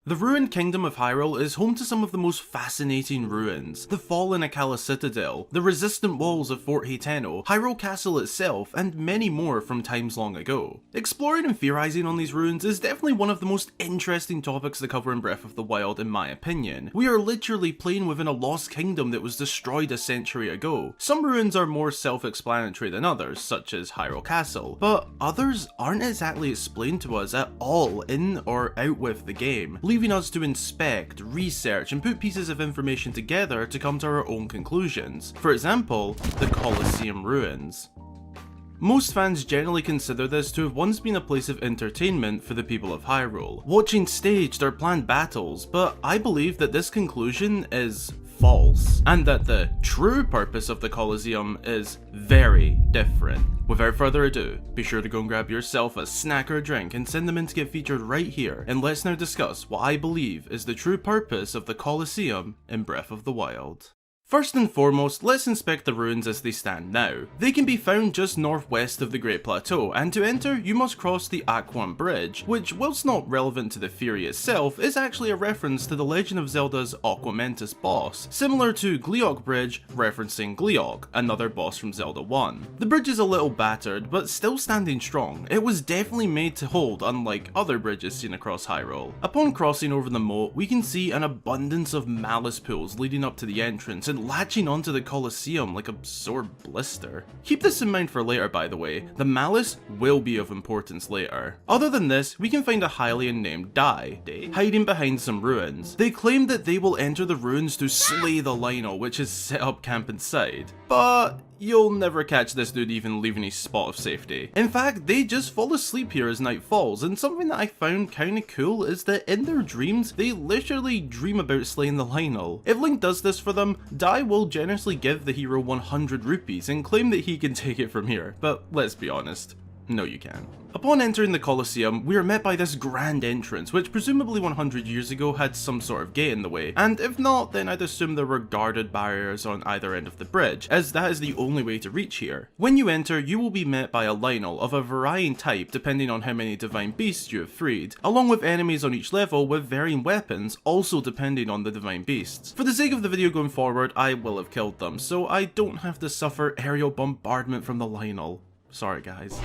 The ruined kingdom of Hyrule is home to some of the most fascinating ruins. The fallen Akala Citadel, the resistant walls of Fort Hayteno, Hyrule Castle itself, and many more from times long ago. Exploring and theorizing on these ruins is definitely one of the most interesting topics to cover in Breath of the Wild in my opinion. We are literally playing within a lost kingdom that was destroyed a century ago. Some ruins are more self-explanatory than others, such as Hyrule Castle, but others aren't exactly explained to us at all in or out with the game, leaving us to inspect, research, and put pieces of information together to come to our own conclusions. For example, the Coliseum Ruins. Most fans generally consider this to have once been a place of entertainment for the people of Hyrule, watching staged or planned battles, but I believe that this conclusion is false, and that the true purpose of the Coliseum is very different. Without further ado, be sure to go and grab yourself a snack or a drink and send them in to get featured right here, and let's now discuss what I believe is the true purpose of the Coliseum in Breath of the Wild. First and foremost, let's inspect the ruins as they stand now. They can be found just northwest of the Great Plateau, and to enter, you must cross the Aquan Bridge, which, whilst not relevant to the theory itself, is actually a reference to the Legend of Zelda's Aquamentus boss, similar to Gleeok Bridge referencing Gleeok, another boss from Zelda 1. The bridge is a little battered, but still standing strong. It was definitely made to hold, unlike other bridges seen across Hyrule. Upon crossing over the moat, we can see an abundance of malice pools leading up to the entrance, and latching onto the Colosseum like a sore blister. Keep this in mind for later, by the way. The malice will be of importance later. Other than this, we can find a Hylian named Dai hiding behind some ruins. They claim that they will enter the ruins to slay the Lionel, which is set up camp inside. But you'll never catch this dude even leaving his spot of safety. In fact, they just fall asleep here as night falls, and something that I found kinda cool is that in their dreams, they literally dream about slaying the Lionel. If Link does this for them, Dai will generously give the hero 100 rupees and claim that he can take it from here, but let's be honest. No, you can't. Upon entering the Colosseum, we are met by this grand entrance, which presumably 100 years ago had some sort of gate in the way, and if not, then I'd assume there were guarded barriers on either end of the bridge, as that is the only way to reach here. When you enter, you will be met by a Lionel of a varying type depending on how many divine beasts you have freed, along with enemies on each level with varying weapons, also depending on the divine beasts. For the sake of the video going forward, I will have killed them, so I don't have to suffer aerial bombardment from the Lionel. Sorry guys.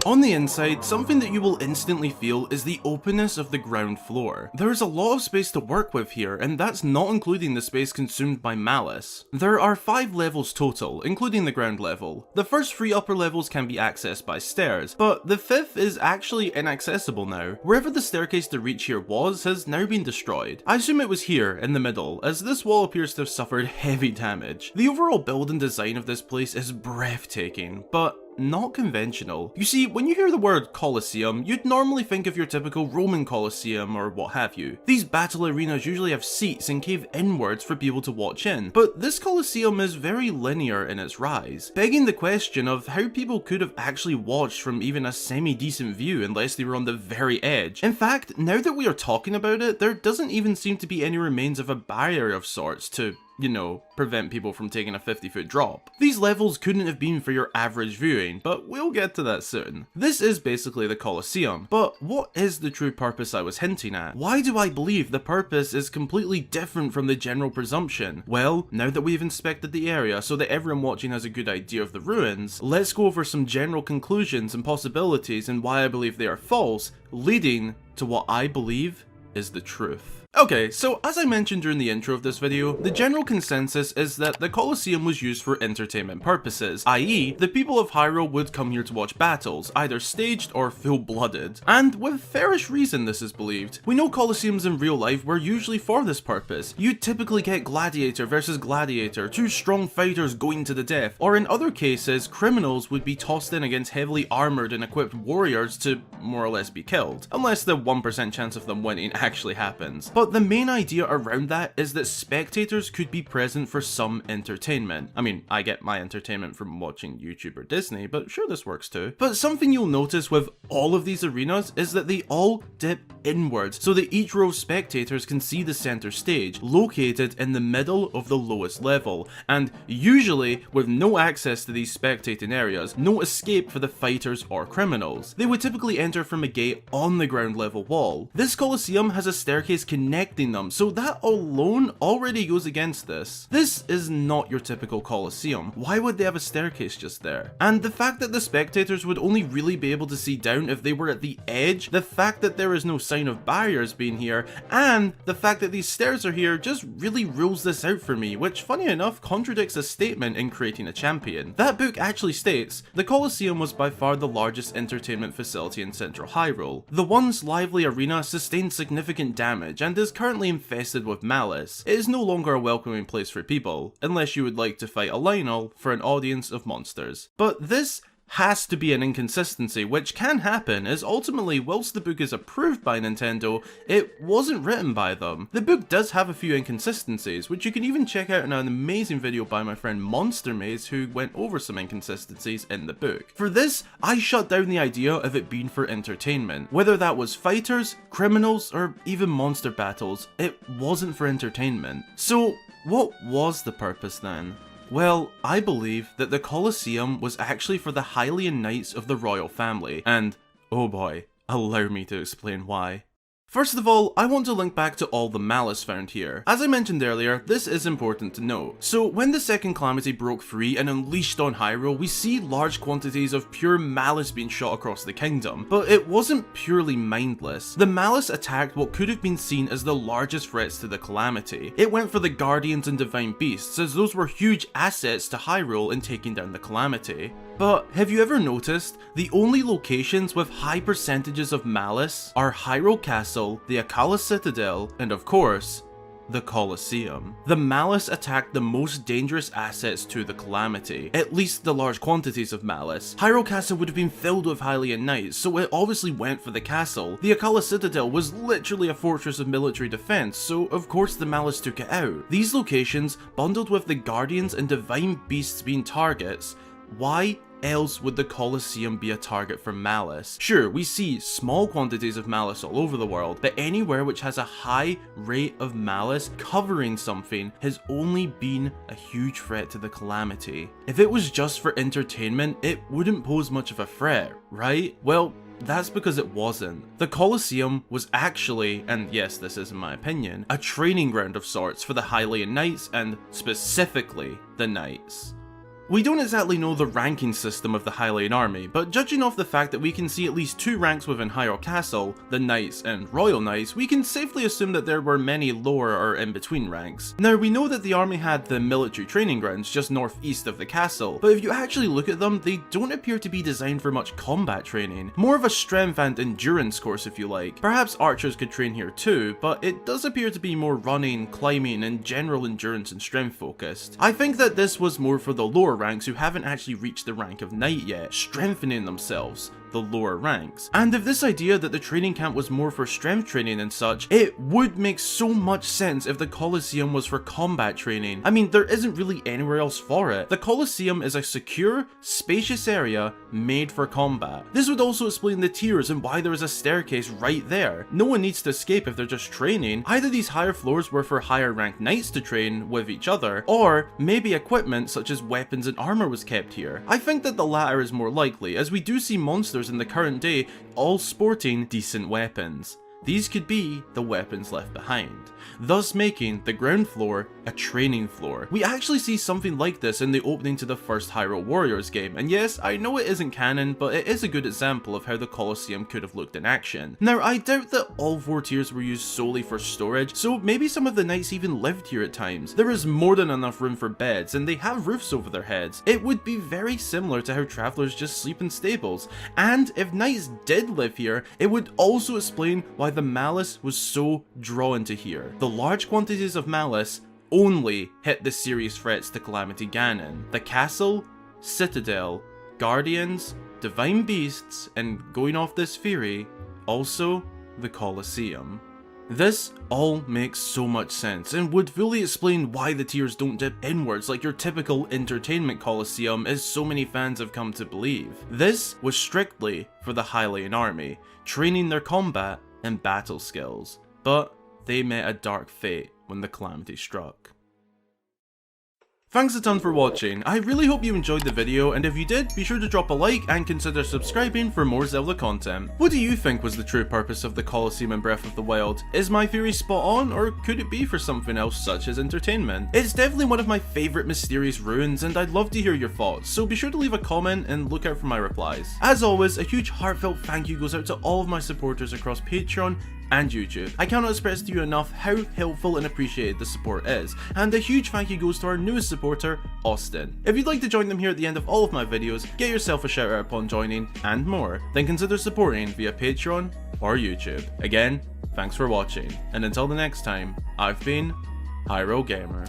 On the inside, something that you will instantly feel is the openness of the ground floor. There is a lot of space to work with here, and that's not including the space consumed by malice. There are 5 levels total, including the ground level. The first 3 upper levels can be accessed by stairs, but the 5th is actually inaccessible now. Wherever the staircase to reach here was has now been destroyed. I assume it was here, in the middle, as this wall appears to have suffered heavy damage. The overall build and design of this place is breathtaking, but not conventional. You see, when you hear the word Colosseum, you'd normally think of your typical Roman Colosseum or what have you. These battle arenas usually have seats and cave inwards for people to watch in, but this Colosseum is very linear in its rise, begging the question of how people could have actually watched from even a semi-decent view unless they were on the very edge. In fact, now that we are talking about it, there doesn't even seem to be any remains of a barrier of sorts to, you know, prevent people from taking a 50-foot drop. These levels couldn't have been for your average viewing, but we'll get to that soon. This is basically the Colosseum, but what is the true purpose I was hinting at? Why do I believe the purpose is completely different from the general presumption? Well, now that we've inspected the area so that everyone watching has a good idea of the ruins, let's go over some general conclusions and possibilities and why I believe they are false, leading to what I believe is the truth. Okay, so as I mentioned during the intro of this video, the general consensus is that the Colosseum was used for entertainment purposes, i.e. the people of Hyrule would come here to watch battles, either staged or full-blooded. And with fairish reason this is believed. We know Colosseums in real life were usually for this purpose. You'd typically get gladiator versus gladiator, 2 strong fighters going to the death, or in other cases, criminals would be tossed in against heavily armoured and equipped warriors to more or less be killed, unless the 1% chance of them winning actually happens. but the main idea around that is that spectators could be present for some entertainment. I mean, I get my entertainment from watching YouTube or Disney, but sure, this works too. But something you'll notice with all of these arenas is that they all dip inwards, so that each row of spectators can see the center stage, located in the middle of the lowest level, and usually with no access to these spectating areas, no escape for the fighters or criminals. They would typically enter from a gate on the ground level wall. This Coliseum has a staircase connecting them, so that alone already goes against this. This is not your typical Coliseum. Why would they have a staircase just there? And the fact that the spectators would only really be able to see down if they were at the edge, the fact that there is no sign of barriers being here, and the fact that these stairs are here just really rules this out for me, which funny enough contradicts a statement in Creating a Champion. That book actually states, the Coliseum was by far the largest entertainment facility in central Hyrule. The once lively arena sustained significant damage and is currently infested with malice. It is no longer a welcoming place for people, unless you would like to fight a Lionel for an audience of monsters. But this has to be an inconsistency, which can happen, as ultimately, whilst the book is approved by Nintendo, it wasn't written by them. The book does have a few inconsistencies, which you can even check out in an amazing video by my friend Monster Maze, who went over some inconsistencies in the book. For this, I shut down the idea of it being for entertainment. Whether that was fighters, criminals, or even monster battles, it wasn't for entertainment. So, what was the purpose then? Well, I believe that the Colosseum was actually for the Highland Knights of the royal family, and oh boy, allow me to explain why. First of all, I want to link back to all the malice found here. As I mentioned earlier, this is important to note. So when the second calamity broke free and unleashed on Hyrule, we see large quantities of pure malice being shot across the kingdom. But it wasn't purely mindless. The malice attacked what could have been seen as the largest threats to the calamity. It went for the guardians and divine beasts, as those were huge assets to Hyrule in taking down the calamity. But have you ever noticed, the only locations with high percentages of malice are Hyrule Castle, the Akala Citadel, and of course, the Colosseum. The malice attacked the most dangerous assets to the calamity, at least the large quantities of malice. Hyrule Castle would have been filled with Highland Knights, so it obviously went for the castle. The Akala Citadel was literally a fortress of military defense, so of course the malice took it out. These locations, bundled with the guardians and divine beasts being targets, why else would the Colosseum be a target for malice? Sure, we see small quantities of malice all over the world, but anywhere which has a high rate of malice covering something has only been a huge threat to the calamity. If it was just for entertainment, it wouldn't pose much of a threat, right? Well, that's because it wasn't. The Colosseum was actually, and yes, this is in my opinion, a training ground of sorts for the Highland Knights, and specifically the Knights. We don't exactly know the ranking system of the Highland army, but judging off the fact that we can see at least 2 ranks within Hyrule Castle, the Knights and Royal Knights, we can safely assume that there were many lower or in-between ranks. Now, we know that the army had the military training grounds just northeast of the castle, but if you actually look at them, they don't appear to be designed for much combat training. More of a strength and endurance course, if you like. Perhaps archers could train here too, but it does appear to be more running, climbing, and general endurance and strength focused. I think that this was more for the lower ranks who haven't actually reached the rank of knight yet, strengthening themselves, the lower ranks. And if this idea that the training camp was more for strength training and such, it would make so much sense if the Colosseum was for combat training. I mean, there isn't really anywhere else for it. The Colosseum is a secure, spacious area made for combat. This would also explain the tiers and why there is a staircase right there. No one needs to escape if they're just training. Either these higher floors were for higher ranked knights to train with each other, or maybe equipment such as weapons and armor was kept here. I think that the latter is more likely, as we do see monsters in the current day all sporting decent weapons. These could be the weapons left behind, thus making the ground floor a training floor. We actually see something like this in the opening to the first Hyrule Warriors game, and yes, I know it isn't canon, but it is a good example of how the Colosseum could have looked in action. Now, I doubt that all 4 tiers were used solely for storage, so maybe some of the knights even lived here at times. There is more than enough room for beds, and they have roofs over their heads. It would be very similar to how travelers just sleep in stables, and if knights did live here, it would also explain why the malice was so drawn to here. The large quantities of malice only hit the serious threats to Calamity Ganon. The castle, citadel, guardians, divine beasts, and going off this theory, also the Colosseum. This all makes so much sense and would fully explain why the tiers don't dip inwards like your typical entertainment Coliseum, as so many fans have come to believe. This was strictly for the Hylian army, training their combat and battle skills, but they met a dark fate when the calamity struck. Thanks a ton for watching. I really hope you enjoyed the video, and if you did, be sure to drop a like and consider subscribing for more Zelda content. What do you think was the true purpose of the Colosseum in Breath of the Wild? Is my theory spot on, or could it be for something else such as entertainment? It's definitely one of my favourite mysterious ruins, and I'd love to hear your thoughts, so be sure to leave a comment and look out for my replies. As always, a huge heartfelt thank you goes out to all of my supporters across Patreon and YouTube. I cannot express to you enough how helpful and appreciated the support is, and a huge thank you goes to our newest supporter, Austin. If you'd like to join them here at the end of all of my videos, get yourself a shout out upon joining, and more, then consider supporting via Patreon or YouTube. Again, thanks for watching, and until the next time, I've been Hyrule Gamer.